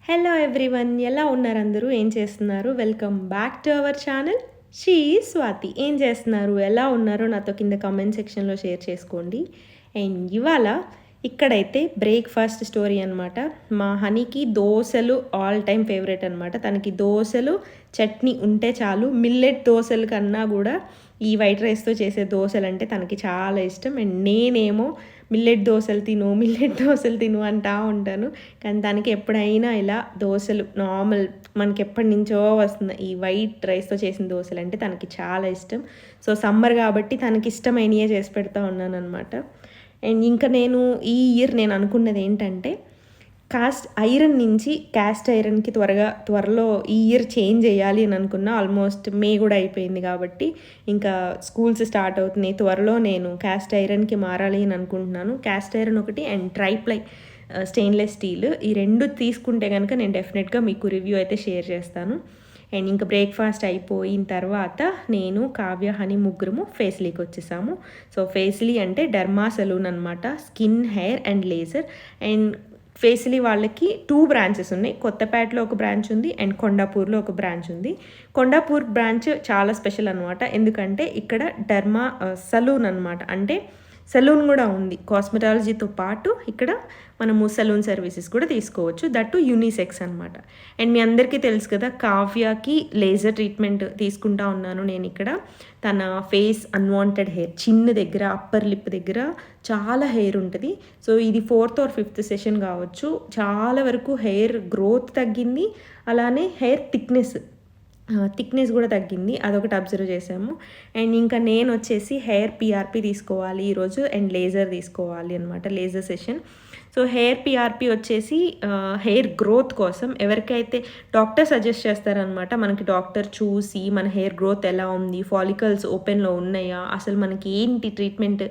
Hello everyone, ఎలా ఉన్నారు అందరూ? ఏం చేస్తున్నారు? Welcome back to our channel. She Swathi. ఏం చేస్తున్నారు, ఎలా ఉన్నారో నాతో కింద కామెంట్ సెక్షన్లో షేర్ చేసుకోండి. అండ్ ఇవాళ ఇక్కడైతే బ్రేక్ఫాస్ట్ స్టోరీ అనమాట. మా హనీకి దోశలు ఆల్ టైమ్ ఫేవరెట్ అనమాట. తనకి దోశలు చట్నీ ఉంటే చాలు. మిల్లెట్ దోశల కన్నా కూడా ఈ వైట్ రైస్తో చేసే దోశలు అంటే తనకి చాలా ఇష్టం. అండ్ నేనేమో మిల్లెట్ దోశలు తిను అంటా ఉంటాను. కానీ తనకి ఎప్పుడైనా ఇలా దోశలు నార్మల్ మనకి ఎప్పటి నుంచో వస్తుంది ఈ వైట్ రైస్తో చేసిన దోశలు అంటే తనకి చాలా ఇష్టం. సో సమ్మర్ కాబట్టి తనకి ఇష్టమైనయే చేసి పెడతా ఉన్నాను అనమాట. అండ్ ఇంకా నేను ఈ ఇయర్ నేను అనుకున్నది ఏంటంటే కాస్ట్ ఐరన్ నుంచి క్యాస్ట్ ఐరన్కి త్వరలో ఈ ఇయర్ చేంజ్ చేయాలి అని అనుకున్నా. ఆల్మోస్ట్ మే కూడా అయిపోయింది కాబట్టి ఇంకా స్కూల్స్ స్టార్ట్ అవుతున్నాయి. త్వరలో నేను క్యాస్ట్ ఐరన్కి మారాలి అని అనుకుంటున్నాను. క్యాస్ట్ ఐరన్ ఒకటి అండ్ ట్రైప్లై స్టెయిన్లెస్ స్టీల్, ఈ రెండు తీసుకుంటే కనుక నేను డెఫినెట్గా మీకు రివ్యూ అయితే షేర్ చేస్తాను. అండ్ ఇంకా బ్రేక్ఫాస్ట్ అయిపోయిన తర్వాత నేను కావ్య హనీ ముగ్గురము ఫేస్లీకి వచ్చేసాము. సో ఫేస్లీ అంటే డర్మా సలూన్ అనమాట. Skin, hair and laser. And Facely వాళ్ళకి 2 బ్రాంచెస్ ఉన్నాయి. కొత్తపేటలో ఒక బ్రాంచ్ ఉంది అండ్ కొండాపూర్లో ఒక బ్రాంచ్ ఉంది. కొండాపూర్ బ్రాంచ్ చాలా స్పెషల్ అనమాట. ఎందుకంటే ఇక్కడ డర్మా సలూన్ అనమాట. అంటే సలూన్ కూడా ఉంది. కాస్మెటాలజీతో పాటు ఇక్కడ మనము సలూన్ సర్వీసెస్ కూడా తీసుకోవచ్చు. దట్టు యూనిసెక్స్ అనమాట. అండ్ మీ అందరికీ తెలుసు కదా, కావ్యకి లేజర్ ట్రీట్మెంట్ తీసుకుంటా ఉన్నాను నేను ఇక్కడ. తన ఫేస్ అన్వాంటెడ్ హెయిర్ చిన్న దగ్గర, అప్పర్ లిప్ దగ్గర చాలా హెయిర్ ఉంటుంది. సో ఇది 4th or 5th సెషన్ కావచ్చు. చాలా వరకు హెయిర్ గ్రోత్ తగ్గింది, అలానే హెయిర్ థిక్నెస్ కూడా తగ్గింది. అదొకటి అబ్జర్వ్ చేసాము. అండ్ ఇంకా నేను వచ్చేసి హెయిర్ పిఆర్పి తీసుకోవాలి ఈరోజు అండ్ లేజర్ తీసుకోవాలి అనమాట, laser session. So hair PRP వచ్చేసి హెయిర్ గ్రోత్ కోసం ఎవరికైతే డాక్టర్ సజెస్ట్ చేస్తారనమాట. మనకి డాక్టర్ చూసి మన హెయిర్ గ్రోత్ ఎలా ఉంది, ఫాలికల్స్ ఓపెన్లో ఉన్నాయా, అసలు మనకి ఏంటి ట్రీట్మెంట్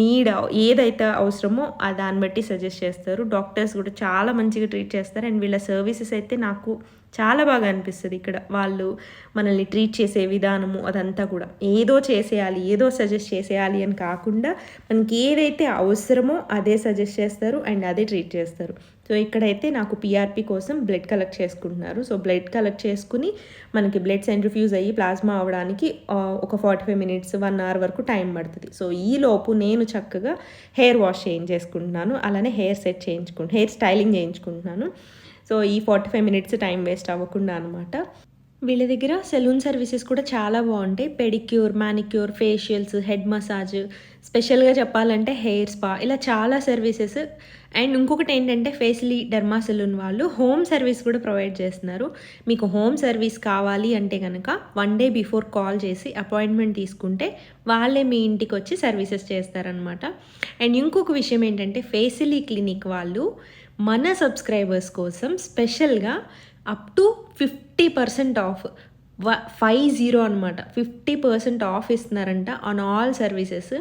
నీడ్, ఏదైతే అవసరమో దాన్ని బట్టి సజెస్ట్ చేస్తారు. డాక్టర్స్ కూడా చాలా మంచిగా ట్రీట్ చేస్తారు. అండ్ వీళ్ళ సర్వీసెస్ అయితే నాకు చాలా బాగా అనిపిస్తుంది. ఇక్కడ వాళ్ళు మనల్ని ట్రీట్ చేసే విధానము అదంతా కూడా ఏదో చేసేయాలి, ఏదో సజెస్ట్ చేసేయాలి అని కాకుండా మనకి ఏదైతే అవసరమో అదే సజెస్ట్ చేస్తారు అండ్ అదే ట్రీట్ చేస్తారు. సో ఇక్కడైతే నాకు పిఆర్పి కోసం బ్లడ్ కలెక్ట్ చేసుకుంటున్నారు. సో బ్లడ్ కలెక్ట్ చేసుకుని మనకి బ్లడ్ సెంట్రిఫ్యూజ్ అయ్యి ప్లాస్మా అవ్వడానికి ఒక 45 minutes 1 hour వరకు టైం పడుతుంది. సో ఈలోపు నేను చక్కగా హెయిర్ వాష్ చేయించేసుకుంటున్నాను, అలానే హెయిర్ స్టైలింగ్ చేయించుకుంటున్నాను. సో ఈ 45 minutes టైం వేస్ట్ అవ్వకుండా అనమాట. వీళ్ళ దగ్గర సెలూన్ సర్వీసెస్ కూడా చాలా బాగుంటాయి. Pedicure, manicure, facials, head massage, స్పెషల్గా చెప్పాలంటే హెయిర్ స్పా, ఇలా చాలా సర్వీసెస్. అండ్ ఇంకొకటి ఏంటంటే ఫేస్లీ డర్మా సెలూన్ వాళ్ళు హోమ్ సర్వీస్ కూడా ప్రొవైడ్ చేస్తున్నారు. మీకు హోమ్ సర్వీస్ కావాలి అంటే కనుక 1 day బిఫోర్ కాల్ చేసి అపాయింట్మెంట్ తీసుకుంటే వాళ్ళే మీ ఇంటికి వచ్చి సర్వీసెస్ చేస్తారనమాట. అండ్ ఇంకొక విషయం ఏంటంటే ఫేస్లీ క్లినిక్ వాళ్ళు మన సబ్స్క్రైబర్స్ కోసం స్పెషల్గా అప్ టు 50% ఆఫ్ 50 అనమాట 50% ఆఫ్ ఇస్తున్నారంట on all services,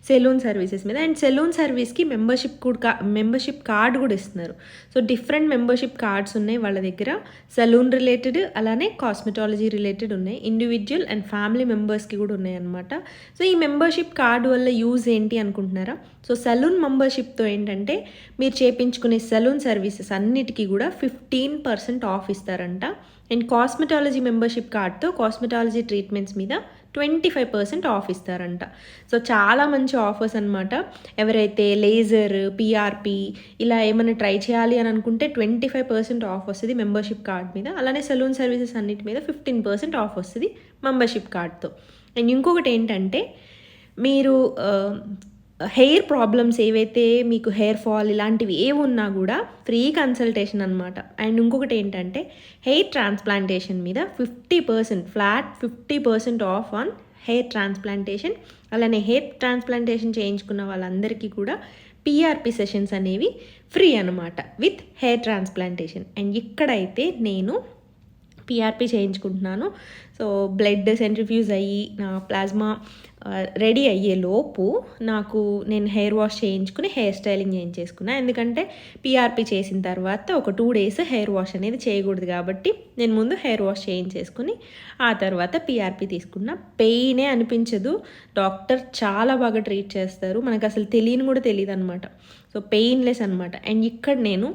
salon services మీద. అండ్ సెలూన్ సర్వీస్కి మెంబర్షిప్ కార్డ్ కూడా ఇస్తున్నారు. సో డిఫరెంట్ మెంబర్షిప్ కార్డ్స్ ఉన్నాయి వాళ్ళ దగ్గర. సెలూన్ రిలేటెడ్, అలానే కాస్మెటాలజీ రిలేటెడ్ ఉన్నాయి. ఇండివిజువల్ అండ్ ఫ్యామిలీ మెంబర్స్కి కూడా ఉన్నాయి అనమాట. సో ఈ మెంబర్షిప్ కార్డు వల్ల యూజ్ ఏంటి అనుకుంటున్నారా? సో సెలూన్ మెంబర్షిప్తో ఏంటంటే మీరు చేయించుకునే సెలూన్ సర్వీసెస్ అన్నిటికీ కూడా 15% ఆఫ్ ఇస్తారంట. అండ్ కాస్మెటాలజీ మెంబర్షిప్ కార్డ్తో కాస్మెటాలజీ ట్రీట్మెంట్స్ మీద 25% ఆఫ్ ఇస్తారంట. సో చాలా మంచి ఆఫర్స్ అనమాట. ఎవరైతే లేజర్, పిఆర్పి ఇలా ఏమైనా ట్రై చేయాలి అని అనుకుంటే 25% ఆఫ్ వస్తుంది మెంబర్షిప్ కార్డ్ మీద. అలానే సెలూన్ సర్వీసెస్ అన్నిటి మీద 15% ఆఫ్ వస్తుంది మెంబర్షిప్ కార్డ్తో. అండ్ ఇంకొకటి ఏంటంటే మీరు హెయిర్ ప్రాబ్లమ్స్ ఏవైతే మీకు హెయిర్ ఫాల్ ఇలాంటివి ఏవి ఉన్నా కూడా ఫ్రీ కన్సల్టేషన్ అనమాట. అండ్ ఇంకొకటి ఏంటంటే హెయిర్ ట్రాన్స్ప్లాంటేషన్ మీద 50% flat 50% of on hair transplantation. అలానే హెయిర్ ట్రాన్స్ప్లాంటేషన్ చేయించుకున్న వాళ్ళందరికీ కూడా పిఆర్పి సెషన్స్ అనేవి ఫ్రీ అనమాట విత్ హెయిర్ ట్రాన్స్ప్లాంటేషన్. అండ్ ఇక్కడైతే నేను పిఆర్పి చేయించుకుంటున్నాను. సో బ్లడ్ సెంట్రిఫ్యూజ్ అయ్యి నా ప్లాస్మా రెడీ అయ్యేలోపు నేను హెయిర్ వాష్ చేయించుకుని హెయిర్ స్టైలింగ్ చేయించేసుకున్నాను. ఎందుకంటే పిఆర్పి చేసిన తర్వాత ఒక 2 days హెయిర్ వాష్ అనేది చేయకూడదు కాబట్టి నేను ముందు హెయిర్ వాష్ చేయించేసుకుని ఆ తర్వాత పిఆర్పి తీసుకున్నా. పెయినే అనిపించదు, డాక్టర్ చాలా బాగా ట్రీట్ చేస్తారు. మనకు అసలు తెలియని కూడా తెలియదు అనమాట. సో పెయిన్లెస్ అనమాట. అండ్ ఇక్కడ నేను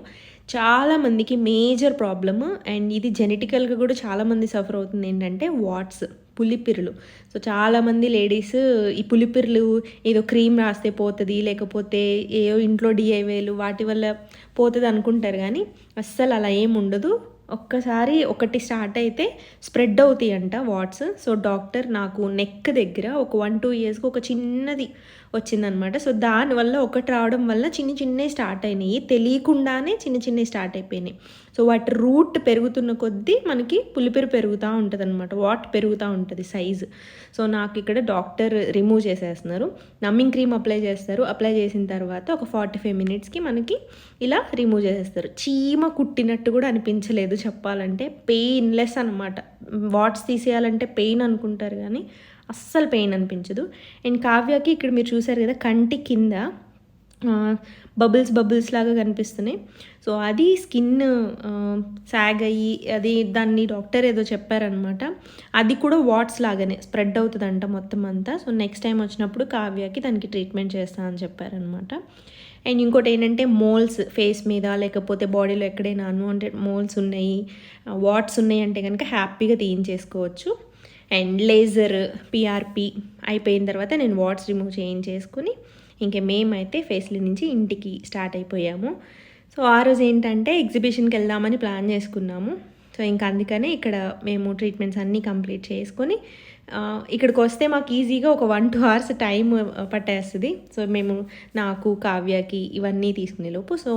చాలామందికి మేజర్ ప్రాబ్లమ్ అండ్ ఇది జెనెటికల్గా కూడా చాలామంది సఫర్ అవుతుంది ఏంటంటే వాట్స్, పులిపిరులు. సో చాలామంది లేడీస్ ఈ పులిపిరులు ఏదో క్రీమ్ రాస్తే పోతుంది, లేకపోతే ఏవో ఇంట్లో డిఐవేలు వాటి వల్ల పోతుంది అనుకుంటారు, కానీ అస్సలు అలా ఏమి ఉండదు. ఒక్కసారి ఒకటి స్టార్ట్ అయితే స్ప్రెడ్ అవుతాయి అంట వాట్స్. సో డాక్టర్ నాకు నెక్ దగ్గర ఒక 1-2 ఇయర్స్కి ఒక చిన్నది వచ్చిందనమాట. సో దానివల్ల ఒకటి రావడం వల్ల చిన్నవి స్టార్ట్ అయినాయి, తెలియకుండానే చిన్నవి స్టార్ట్ అయిపోయినాయి. సో వాటి రూట్ పెరుగుతున్న కొద్దీ మనకి పులిపిరి పెరుగుతూ ఉంటుంది అనమాట, వాట్ పెరుగుతూ ఉంటుంది సైజు. సో నాకు ఇక్కడ డాక్టర్ రిమూవ్ చేసేస్తున్నారు, నమ్మింగ్ క్రీమ్ అప్లై చేస్తారు. అప్లై చేసిన తర్వాత ఒక 45 మినిట్స్కి మనకి ఇలా రిమూవ్ చేసేస్తారు. చీమ కుట్టినట్టు కూడా అనిపించలేదు చెప్పాలంటే, పెయిన్లెస్ అనమాట. వాట్స్ తీసేయాలంటే పెయిన్ అనుకుంటారు కానీ అస్సలు పెయిన్ అనిపించదు. అండ్ కావ్యకి ఇక్కడ మీరు చూసారు కదా కంటి కింద బబుల్స్ లాగా కనిపిస్తున్నాయి. సో అది స్కిన్ సాగ్ అయ్యి అది దాన్ని డాక్టర్ ఏదో చెప్పారనమాట, అది కూడా వాట్స్ లాగానే స్ప్రెడ్ అవుతుందంట మొత్తం అంతా. సో నెక్స్ట్ టైం వచ్చినప్పుడు కావ్యకి దానికి ట్రీట్మెంట్ చేస్తా అని చెప్పారనమాట. అండ్ ఇంకోటి ఏంటంటే మోల్స్ ఫేస్ మీద లేకపోతే బాడీలో ఎక్కడైనా అన్వాంటెడ్ మోల్స్ ఉన్నాయి, వాట్స్ ఉన్నాయి అంటే కనుక హ్యాపీగా తీయించేసుకోవచ్చు. అండ్ లేజర్ పిఆర్పి అయిపోయిన తర్వాత నేను వాట్స్ రిమూవ్ చేయించేసుకుని ఇంక మేమైతే ఫేస్ల నుంచి ఇంటికి స్టార్ట్ అయిపోయాము. సో ఆ రోజు ఏంటంటే ఎగ్జిబిషన్కి వెళ్దామని ప్లాన్ చేసుకున్నాము. సో ఇంకా అందుకనే ఇక్కడ మేము ట్రీట్మెంట్స్ అన్నీ కంప్లీట్ చేసుకొని ఇక్కడికి వస్తే మాకు ఈజీగా ఒక 1-2 hours టైం పట్టేస్తుంది. సో మేము నాకు కావ్యకి ఇవన్నీ తీసుకునే లోపు సో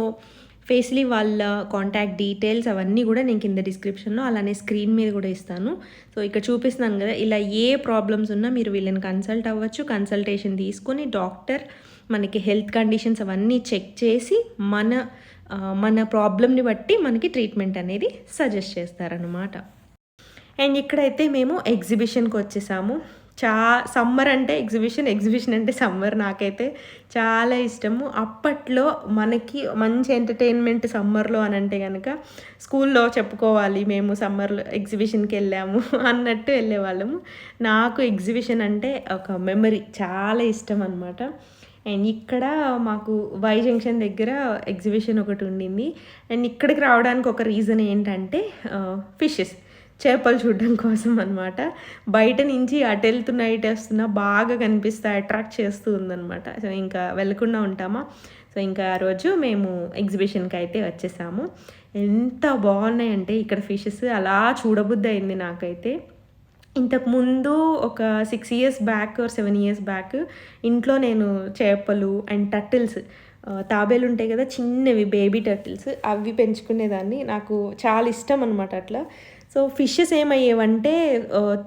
ఫేస్లీ వాళ్ళ కాంటాక్ట్ డీటెయిల్స్ అవన్నీ కూడా నేను కింద డిస్క్రిప్షన్లో అలానే స్క్రీన్ మీద కూడా ఇస్తాను. సో ఇక్కడ చూపిస్తున్నాను కదా, ఇలా ఏ ప్రాబ్లమ్స్ ఉన్నా మీరు వీళ్ళని కన్సల్ట్ అవ్వచ్చు. కన్సల్టేషన్ తీసుకొని డాక్టర్ మనకి హెల్త్ కండిషన్స్ అవన్నీ చెక్ చేసి మన ప్రాబ్లమ్ని బట్టి మనకి ట్రీట్మెంట్ అనేది సజెస్ట్ చేస్తారనమాట. అండ్ ఇక్కడైతే మేము ఎగ్జిబిషన్కి వచ్చేసాము. సమ్మర్ అంటే ఎగ్జిబిషన్ అంటే సమ్మర్ నాకైతే చాలా ఇష్టము. అప్పట్లో మనకి మంచి ఎంటర్టైన్మెంట్ సమ్మర్లో అని అంటే కనుక స్కూల్లో చెప్పుకోవాలి, మేము సమ్మర్లో ఎగ్జిబిషన్కి వెళ్ళాము అన్నట్టు వెళ్ళేవాళ్ళము. నాకు ఎగ్జిబిషన్ అంటే ఒక మెమరీ, చాలా ఇష్టం అనమాట. అండ్ ఇక్కడ మాకు వై జంక్షన్ దగ్గర ఎగ్జిబిషన్ ఒకటి ఉండింది. అండ్ ఇక్కడికి రావడానికి ఒక రీజన్ ఏంటంటే ఫిషెస్, చేపలు చూడడం కోసం అనమాట. బయట నుంచి అటు వెళ్తున్నా ఇటు వస్తున్నా బాగా కనిపిస్తాయి, అట్రాక్ట్ చేస్తూ ఉందన్నమాట. సో ఇంకా వెళ్ళకుండా ఉంటామా. సో ఇంకా ఆ రోజు మేము ఎగ్జిబిషన్కి అయితే వచ్చేసాము. ఎంత బాగున్నాయంటే ఇక్కడ ఫిషెస్, అలా చూడబుద్ధి అయింది నాకైతే. ఇంతకుముందు ఒక 6 years బ్యాక్ 7 years బ్యాక్ ఇంట్లో నేను చేపలు అండ్ టర్టిల్స్, తాబేలు ఉంటాయి కదా చిన్నవి బేబీ టర్టిల్స్, అవి పెంచుకునేదాన్ని. నాకు చాలా ఇష్టం అనమాట అట్లా. సో ఫిషెస్ ఏమయ్యేవంటే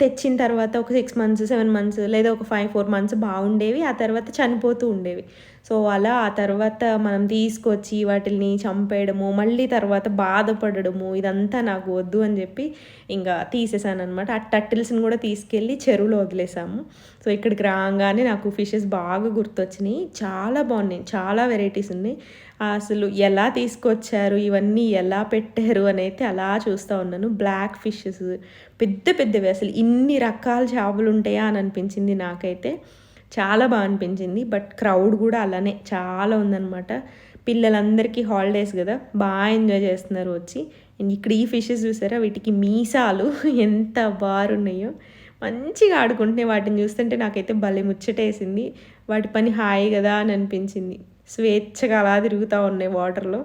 తెచ్చిన తర్వాత ఒక 6 months 7 months లేదా ఒక 5-4 months బాగుండేవి, ఆ తర్వాత చనిపోతూ ఉండేవి. సో అలా ఆ తర్వాత మనం తీసుకొచ్చి వాటిని చంపేయడము, మళ్ళీ తర్వాత బాధపడము, ఇదంతా నాకు వద్దు అని చెప్పి ఇంకా తీసేసాను అనమాట. ఆ టర్టిల్స్ని కూడా తీసుకెళ్ళి చెరువులో వదిలేసాము. సో ఇక్కడికి రాగానే నాకు ఫిషెస్ బాగా గుర్తొచ్చినాయి. చాలా బాగున్నాయి, చాలా వెరైటీస్ ఉన్నాయి. అసలు ఎలా తీసుకొచ్చారు, ఇవన్నీ ఎలా పెట్టారు అని అయితే అలా చూస్తూ ఉన్నాను. బ్లాక్ ఫిషెస్ పెద్దవి, అసలు ఇన్ని రకాల చేపలు ఉంటాయా అని అనిపించింది నాకైతే. చాలా బాగా అనిపించింది. బట్ క్రౌడ్ కూడా అలానే చాలా ఉందన్నమాట. పిల్లలందరికీ హాలిడేస్ కదా, బాగా ఎంజాయ్ చేస్తున్నారు వచ్చి. అండ్ ఇక్కడ ఈ ఫిషెస్ చూసారా, వీటికి మీసాలు ఎంత బారున్నాయో, మంచిగా ఆడుకుంటున్నాయి. వాటిని చూస్తుంటే నాకైతే భలే ముచ్చటేసింది. వాటి పని హాయి కదా అని అనిపించింది. స్వేచ్ఛగా అలా తిరుగుతూ ఉన్నాయి వాటర్లో,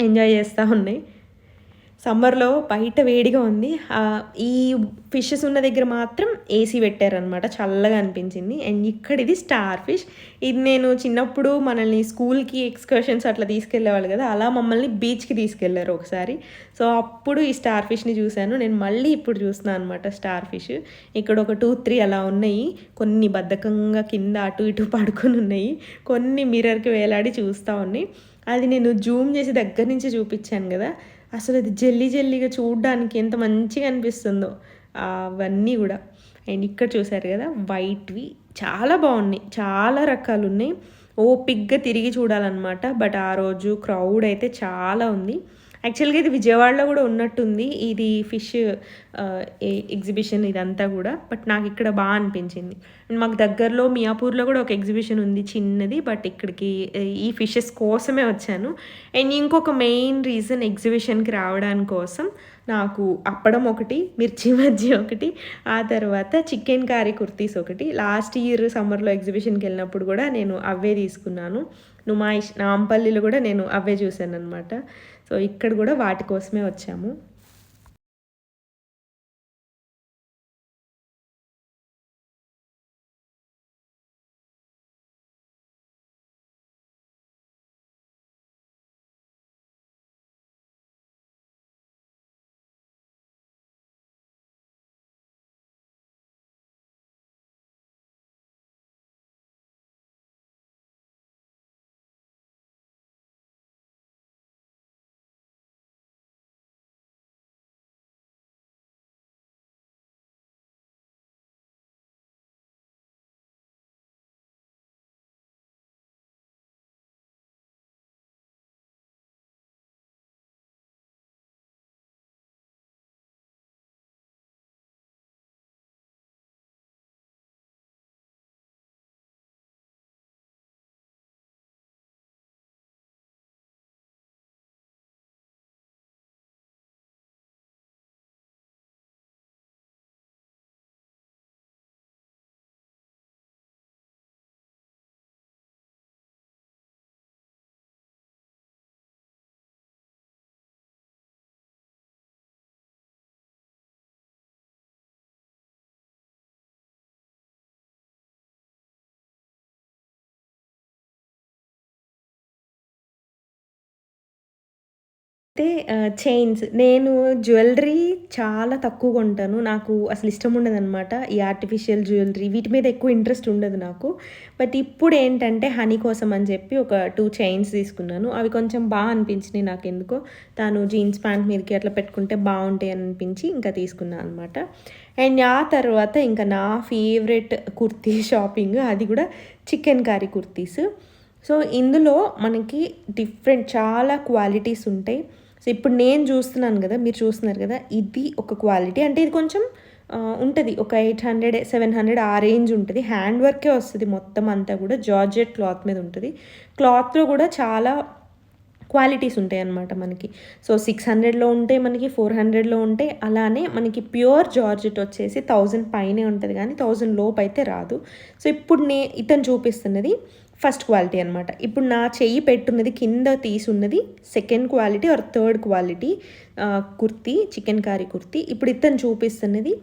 ఎంజాయ్ చేస్తూ ఉన్నాయి. సమ్మర్లో బయట వేడిగా ఉంది, ఈ ఫిషెస్ ఉన్న దగ్గర మాత్రం ఏసీ పెట్టారనమాట, చల్లగా అనిపించింది. అండ్ ఇక్కడ ఇది స్టార్ ఫిష్. ఇది నేను చిన్నప్పుడు మనల్ని స్కూల్కి ఎక్స్కర్షన్స్ అట్లా తీసుకెళ్ళేవాళ్ళు కదా, అలా మమ్మల్ని బీచ్కి తీసుకెళ్లారు ఒకసారి. సో అప్పుడు ఈ స్టార్ ఫిష్ని చూశాను. నేను మళ్ళీ ఇప్పుడు చూస్తున్నాను అనమాట స్టార్ ఫిష్. ఇక్కడ ఒక 2-3 అలా ఉన్నాయి. కొన్ని బద్ధకంగా కింద అటు ఇటు పడుకొని ఉన్నాయి, కొన్ని మిర్రర్కి వేలాడి చూస్తూ ఉన్నాయి. అది నేను జూమ్ చేసి దగ్గర నుంచి చూపించాను కదా, అసలు అది జల్లీగా చూడడానికి ఎంత మంచిగా అనిపిస్తుందో అవన్నీ కూడా. అండ్ ఇక్కడ చూసారు కదా వైట్వి చాలా బాగున్నాయి, చాలా రకాలు ఉన్నాయి. ఓపిక్గా తిరిగి చూడాలన్నమాట. బట్ ఆ రోజు క్రౌడ్ అయితే చాలా ఉంది. యాక్చువల్‌గా ఇది విజయవాడలో గూడా ఉన్నట్టుంది. ఇది ఫిష్ ఎగ్జిబిషన్ ఇదంతా గూడా. బట్ నాకిక్కడ అనిపించింది. అండ్ మాకు దగ్గరలో మియాపూర్‌లో గూడా ఒక ఎగ్జిబిషన్ ఉంది చిన్నది. బట్ ఇక్కడికి ఈ ఫిషెస్ కోసమే వచ్చాను. అండ్ ఇంకొక మెయిన్ రీజన్ ఎగ్జిబిషన్‌కి రావడానికి కోసం నాకు అప్పడం ఒకటి, మిర్చి బజ్జీ ఒకటి, ఆ తర్వాత చికెన్ కర్రీ కుర్తీస్ ఒకటి. లాస్ట్ ఇయర్ సమ్మర్‌లో ఎగ్జిబిషన్‌కెళ్ళినప్పుడు గూడా నేను అవే తీసుకున్నాను. నుమాయిష్ నాంపల్లిలో గూడా నేను అవే చూశాననమాట. సో, ఇక్కడ గూడా వాటి కోసమే వచ్చాము. అయితే చైన్స్ నేను జ్యువెల్లరీ చాలా తక్కువ కొంటాను. నాకు అసలు ఇష్టం ఉండదనమాట. ఈ ఆర్టిఫిషియల్ జ్యువెల్లరీ వీటి మీద ఎక్కువ ఇంట్రెస్ట్ ఉండదు నాకు. బట్ ఇప్పుడేంటంటే హనీ కోసం అని చెప్పి ఒక 2 చైన్స్ తీసుకున్నాను. అవి కొంచెం అనిపించినాయి నాకెందుకో. తాను జీన్స్ ప్యాంట్ మీదకి అట్లా పెట్టుకుంటే బావుంటాయి అనిపించి ఇంకా తీసుకున్నా అనమాట. అండ్ ఆ తర్వాత ఇంకా నా ఫేవరెట్ కుర్తీ షాపింగ్ అది కూడా చికెన్ కర్రీ కుర్తీస్. సో, ఇందులో మనకి చాలా క్వాలిటీస్ ఉంటాయి. సో, ఇప్పుడు నేను చూస్తున్నాను గదా! మీరు చూస్తున్నారు గదా! ఇది ఒక క్వాలిటీ. అంటే ఇది కొంచెం ఉంటది. ఒక 800, 700 ఆ రేంజ్ ఉంటది. హ్యాండ్ వర్కే వస్తది మొత్తం అంతా గూడా. జార్జెట్ క్లాత్ మీద ఉంటది. క్లాత్‌లో గూడా చాలా క్వాలిటీస్ ఉంటాయన్నమాట మనకి. సో, 600లో ఉంటాయి, మనకి 400లో ఉంటాయి. అలానే మనకి ప్యూర్ జార్జెట్ వచ్చేసి 1000 పైనే ఉంటది గానీ 1000 లోపయితే రాదు. సో, ఇప్పుడు ఇతను చూపిస్తున్నది ఫస్ట్ క్వాలిటీ అనమాట. ఇప్పుడు నా చెయ్యి పెట్టున్నది కింద తీసున్నది second quality or third quality kurti, chicken curry kurti. ఇప్పుడు ఇతను చూపిస్తున్నది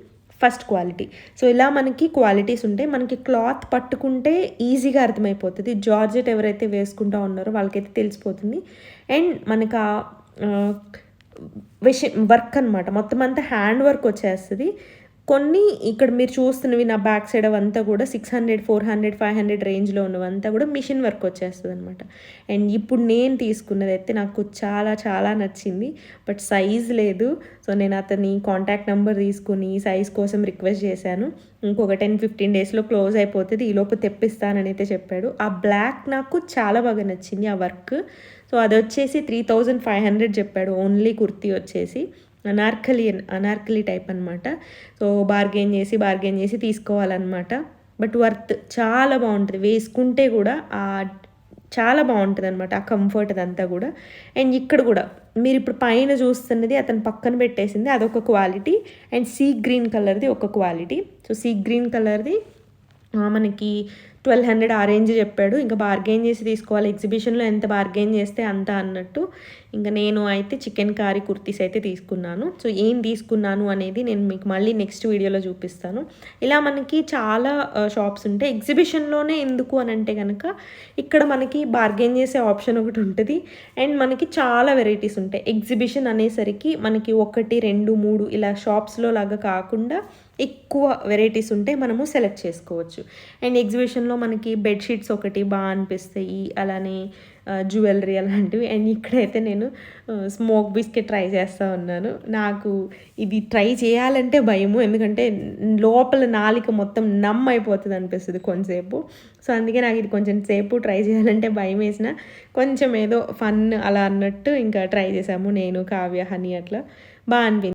ఫస్ట్ క్వాలిటీ. సో, ఇలా మనకి క్వాలిటీస్ ఉంటాయి. మనకి క్లాత్ పట్టుకుంటే ఈజీగా అర్థమైపోతది. జార్జెట్ ఎవరైతే వేసుకుంటా ఉన్నారో వాళ్ళకైతే తెలిసిపోతుంది. అండ్ మనకు వర్క్ అనమాట. మొత్తం అంతా హ్యాండ్ వర్క్ వచ్చేస్తది. కొన్ని ఇక్కడ మీరు చూస్తున్నవి నా బ్యాక్ సైడ్ అవంతా కూడా 600, 400, 500 రేంజ్‌లో ఉన్నవంతా కూడా మిషన్ వర్క్ వచ్చేస్తదనమాట. అండ్ ఇప్పుడు నేను తీసుకున్నదైతే నాకు చాలా చాలా నచ్చింది. బట్ సైజ్ లేదు. సో, నేను అతని కాంటాక్ట్ నంబర్ తీసుకొని సైజ్ కోసం రిక్వెస్ట్ చేశాను. ఇంకొక 10, 15 డేస్‌లో క్లోజ్ అయిపోతది. ఈలోపు తెప్పిస్తానని అయితే చెప్పాడు. ఆ బ్లాక్ నాకు చాలా బాగా నచ్చింది ఆ వర్క్. సో, అదొచ్చేసి 3500 చెప్పాడు ఓన్లీ కుర్తీ వచ్చేసి. అనార్కలి టైప్ అనమాట. సో, బార్గెయిన్ చేసి తీసుకోవాలనమాట. బట్ వర్త్ చాలా బావుంటది. వేసుకుంటే గూడా చాలా బావుంటదనమాట. ఆ కంఫర్ట్ అదంతా గూడా. అండ్ ఇక్కడ గూడా మీరిప్పుడు పైన చూస్తున్నది అతను పక్కన పెట్టేసింది అదొక క్వాలిటీ. అండ్ సీ గ్రీన్ కలర్‌ది ఒక క్వాలిటీ. సో, సీ గ్రీన్ కలర్‌ది మనకి 1200 ఆ రేంజ్ చెప్పాడు. ఇంకా బార్గెయిన్ చేసి తీసుకోవాలి. ఎగ్జిబిషన్‌లో ఎంత బార్గెయిన్ చేస్తే అంత అన్నట్టు. ఇంక నేను అయితే చికెన్ కర్రీ కుర్తీస్ అయితే తీసుకున్నాను. సో, ఏం తీసుకున్నాను అనేది నేను మీకు మళ్ళీ నెక్స్ట్ వీడియోలో చూపిస్తాను. ఇలా మనకి చాలా షాప్స్ ఉంటాయి. ఎగ్జిబిషన్‌లోనే ఎందుకు అనంటే గనక ఇక్కడ మనకి బార్గెయిన్ చేసే ఆప్షన్ ఒకటి ఉంటది. అండ్ మనకి చాలా వెరైటీస్ ఉంటాయి. ఎగ్జిబిషన్ అనేసరికి మనకి 1, 2, 3 ఇలా షాప్స్‌లో లాగా కాకుండా ఎక్కువ వెరైటీస్ ఉంటాయి. మనము సెలెక్ట్ చేసుకోవచ్చు. అండ్ ఎగ్జిబిషన్‌లో మనకి బెడ్‌షీట్స్ ఒకటి అనిపిస్తాయి. అలానే జ్యువెలరీ అలాంటివి. అండ్ ఇక్కడైతే నేను స్మోక్ బిస్కెట్ ట్రై చేస్తూ ఉన్నాను. నాకు ఇది ట్రై చేయాలంటే భయము, ఎందుకంటే లోపల నాలిక మొత్తం నమ్ అయిపోతుంది అనిపిస్తుంది కొంచెంసేపు. సో అందుకే నాకు ఇది కొంచెం సేపు ట్రై చేయాలంటే భయం వేసిన, కొంచెం ఏదో ఫన్ అలా అన్నట్టు ఇంకా ట్రై చేసాము నేను, కావ్య, హనీ అట్లా బాగా అనిపించింది.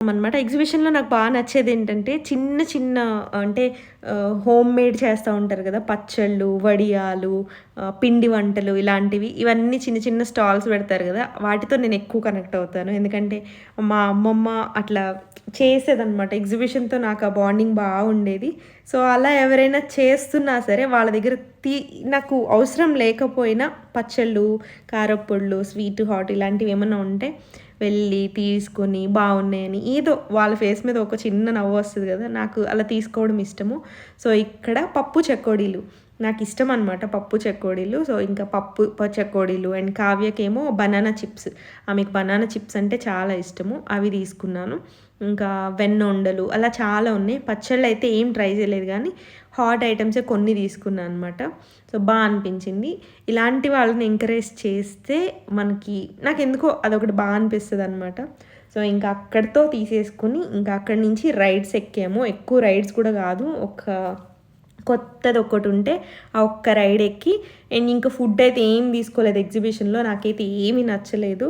అనమాట. ఎగ్జిబిషన్‌లో నాకు బాగా నచ్చేదేంటంటే, చిన్న చిన్న అంటే హోమ్ మేడ్ చేస్తా ఉంటారు గదా! పచ్చళ్ళు, వడియాలు, పిండి వంటలు ఇలాంటివి. ఇవన్నీ చిన్న చిన్న స్టాల్స్ పెడతారు గదా! వాటితో నేను ఎక్కువ కనెక్ట్ అవుతాను. ఎందుకంటే మా అమ్మమ్మ అట్లా చేసేదనమాట. ఎగ్జిబిషన్‌తో నాకు ఆ బాండింగ్ బాగుండేది. సో, అలా ఎవరైనా చేస్తున్నా సరే వాళ్ళ దగ్గర నాకు అవసరం లేకపోయినా పచ్చళ్ళు, కారప్పొడులు, స్వీట్, హాట్ ఇలాంటివి ఏమన్నా ఉంటే వెళ్ళి తీసుకొని బాగున్నాయని ఏదో వాళ్ళ ఫేస్ మీద ఒక చిన్న నవ్వు వస్తుంది కదా, నాకు అలా తీసుకోవడం ఇష్టము. సో ఇక్కడ పప్పు చెకోడీలు నాకు ఇష్టం అనమాట, పప్పు చెకోడీలు. సో ఇంకా పప్పు చెకోడీలు అండ్ కావ్యకేమో బనానా చిప్స్, ఆమెకు బనానా చిప్స్ అంటే చాలా ఇష్టము, అవి తీసుకున్నాను. ఇంకా వెన్నుండలు అలా చాలా ఉన్నాయి. పచ్చళ్ళు అయితే ఏం ట్రై చేయలేదు, కానీ హాట్ ఐటమ్సే కొన్ని తీసుకున్నాను అనమాట. సో బాగా అనిపించింది. ఇలాంటి వాళ్ళని ఎంకరేజ్ చేస్తే మనకి, నాకు ఎందుకో అదొకటి బాగా అనిపిస్తుంది అనమాట. సో ఇంకా అక్కడితో తీసేసుకుని ఇంకా అక్కడి నుంచి రైడ్స్ ఎక్కాము. ఎక్కువ రైడ్స్ కూడా కాదు, ఒక కొత్తది ఒకటి ఉంటే ఆ ఒక్క రైడ్ ఎక్కి, అండ్ ఇంకా ఫుడ్ అయితే ఏం తీసుకోలేదు ఎగ్జిబిషన్లో. నాకైతే ఏమీ నచ్చలేదు.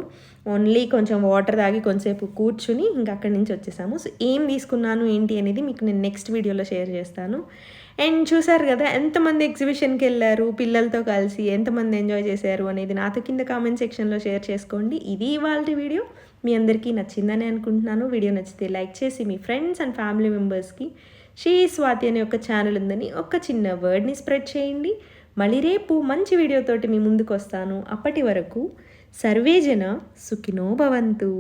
ఓన్లీ కొంచెం వాటర్ తాగి కొంచెంసేపు కూర్చుని ఇంకా అక్కడి నుంచి వచ్చేసాము. సో ఏం తీసుకున్నాను ఏంటి అనేది మీకు నేను నెక్స్ట్ వీడియోలో షేర్ చేస్తాను. అండ్ చూసారు కదా ఎంతమంది ఎగ్జిబిషన్కి వెళ్ళారు పిల్లలతో కలిసి, ఎంతమంది ఎంజాయ్ చేశారు అనేది నాతో కింద కామెంట్ సెక్షన్లో షేర్ చేసుకోండి. ఇది ఇవాళ వీడియో. మీ అందరికీ నచ్చిందని అనుకుంటున్నాను. వీడియో నచ్చితే లైక్ చేసి మీ ఫ్రెండ్స్ అండ్ ఫ్యామిలీ మెంబర్స్కి శ్రీ స్వాతి అనే ఒక ఛానల్ ఉందని ఒక చిన్న వర్డ్ని స్ప్రెడ్ చేయండి. మళ్ళీ రేపు మంచి వీడియోతోటి మీ ముందుకు వస్తాను. అప్పటి వరకు సర్వేజన సుఖినో భవంతు.